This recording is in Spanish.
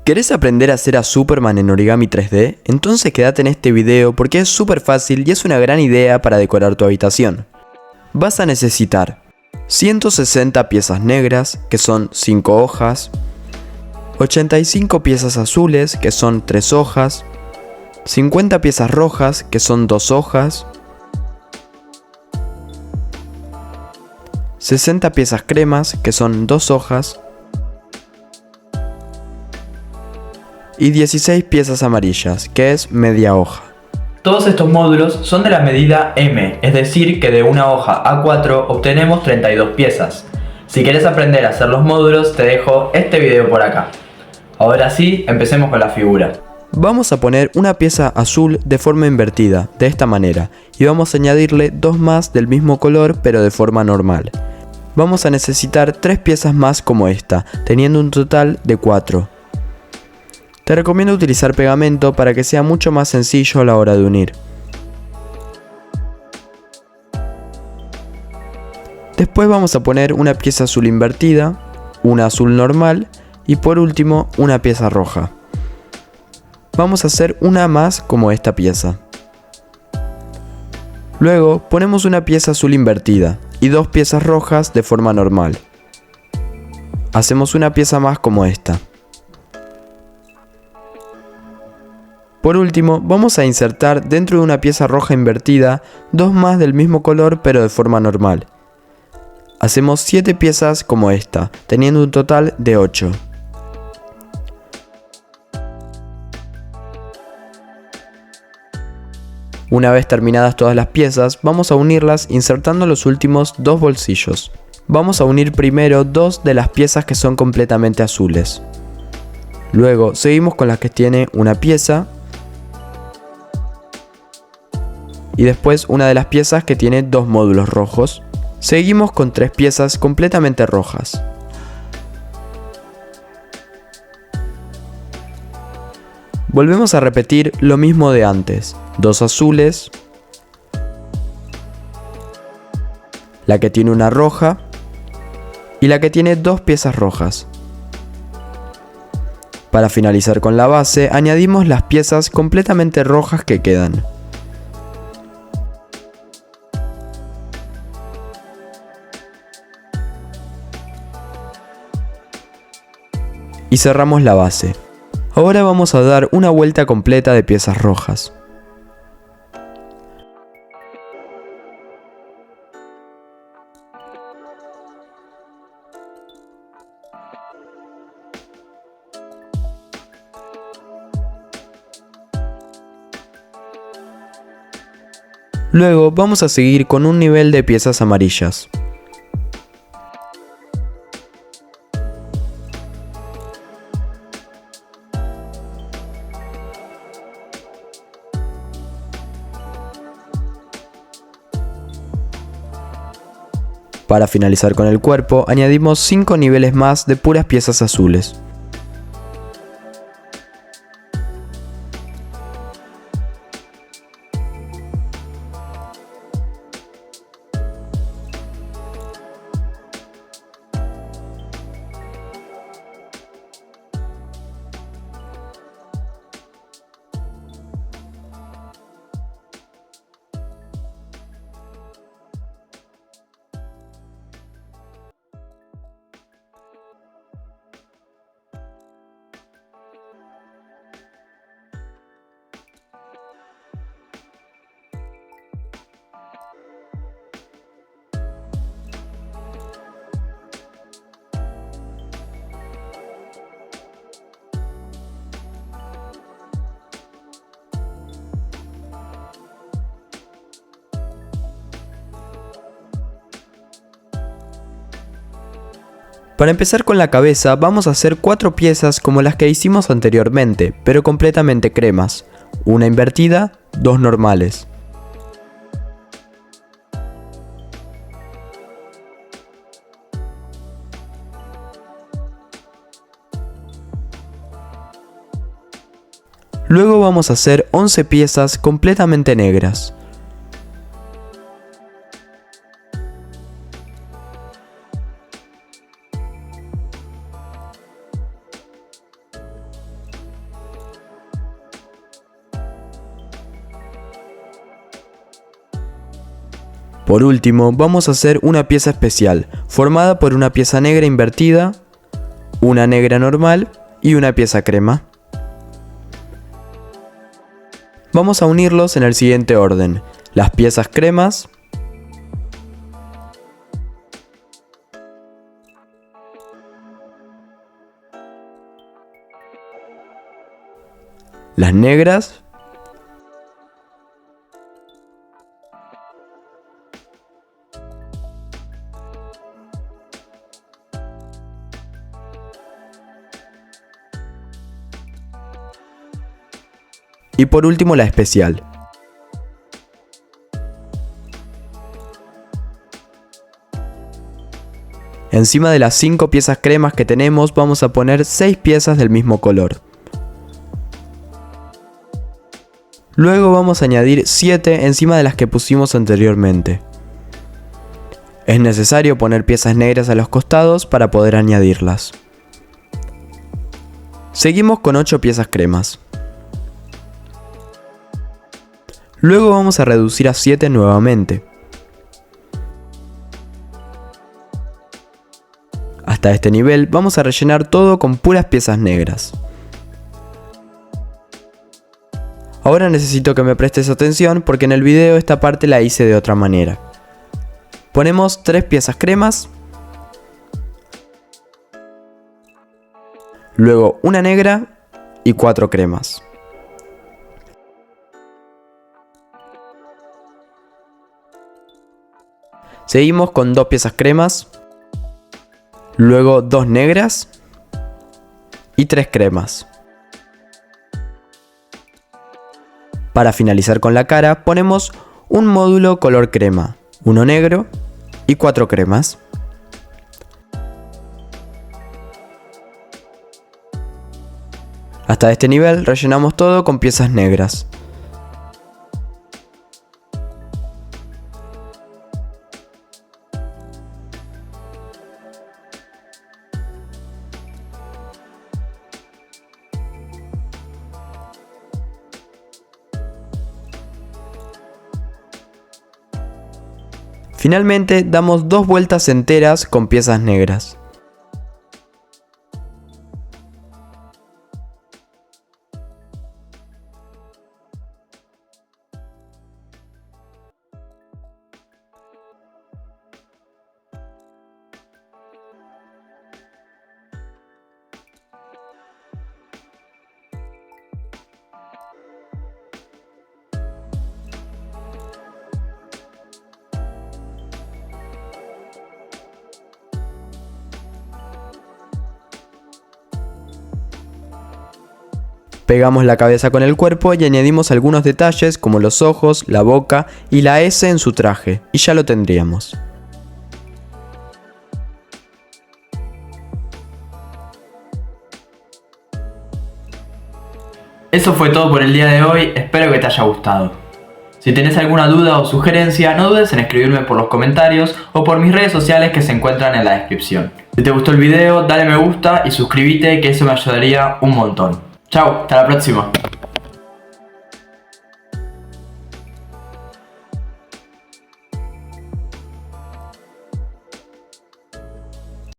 ¿Querés aprender a hacer a Superman en origami 3D? Entonces quédate en este video porque es súper fácil y es una gran idea para decorar tu habitación. Vas a necesitar 160 piezas negras, que son 5 hojas, 85 piezas azules, que son 3 hojas, 50 piezas rojas, que son 2 hojas, 60 piezas cremas, que son 2 hojas, y 16 piezas amarillas, que es media hoja. Todos estos módulos son de la medida M, es decir que de una hoja A4 obtenemos 32 piezas. Si quieres aprender a hacer los módulos te dejo este video por acá. Ahora sí, empecemos con la figura. Vamos a poner una pieza azul de forma invertida, de esta manera, y vamos a añadirle dos más del mismo color pero de forma normal. Vamos a necesitar 3 piezas más como esta, teniendo un total de 4. Te recomiendo utilizar pegamento para que sea mucho más sencillo a la hora de unir. Después vamos a poner una pieza azul invertida, una azul normal y por último una pieza roja. Vamos a hacer una más como esta pieza. Luego ponemos una pieza azul invertida y 2 piezas rojas de forma normal. Hacemos una pieza más como esta. Por último, vamos a insertar dentro de una pieza roja invertida 2 más del mismo color pero de forma normal. Hacemos 7 piezas como esta, teniendo un total de 8. Una vez terminadas todas las piezas, vamos a unirlas insertando los últimos 2 bolsillos. Vamos a unir primero 2 de las piezas que son completamente azules. Luego seguimos con las que tiene una pieza. Y después una de las piezas que tiene 2 módulos rojos. Seguimos con 3 piezas completamente rojas. Volvemos a repetir lo mismo de antes. 2 azules, la que tiene una roja y la que tiene 2 piezas rojas. Para finalizar con la base, añadimos las piezas completamente rojas que quedan. Y cerramos la base. Ahora vamos a dar una vuelta completa de piezas rojas. Luego vamos a seguir con un nivel de piezas amarillas. Para finalizar con el cuerpo, añadimos 5 niveles más de puras piezas azules. Para empezar con la cabeza vamos a hacer 4 piezas como las que hicimos anteriormente, pero completamente cremas. Una invertida, 2 normales. Luego vamos a hacer 11 piezas completamente negras. Por último, vamos a hacer una pieza especial, formada por una pieza negra invertida, una negra normal y una pieza crema. Vamos a unirlos en el siguiente orden: las piezas cremas, las negras y por último la especial. Encima de las 5 piezas cremas que tenemos vamos a poner 6 piezas del mismo color. Luego vamos a añadir 7 encima de las que pusimos anteriormente. Es necesario poner piezas negras a los costados para poder añadirlas. Seguimos con 8 piezas cremas. Luego vamos a reducir a 7 nuevamente. Hasta este nivel vamos a rellenar todo con puras piezas negras. Ahora necesito que me prestes atención porque en el video esta parte la hice de otra manera. Ponemos 3 piezas cremas, luego una negra y 4 cremas. Seguimos con 2 piezas cremas, luego 2 negras y 3 cremas. Para finalizar con la cara ponemos un módulo color crema, uno negro y 4 cremas. Hasta este nivel rellenamos todo con piezas negras. Finalmente damos 2 vueltas enteras con piezas negras. Pegamos la cabeza con el cuerpo y añadimos algunos detalles como los ojos, la boca y la S en su traje, y ya lo tendríamos. Eso fue todo por el día de hoy, espero que te haya gustado. Si tenés alguna duda o sugerencia, no dudes en escribirme por los comentarios o por mis redes sociales que se encuentran en la descripción. Si te gustó el video, dale me gusta y suscríbete, que eso me ayudaría un montón. Chao, hasta la próxima.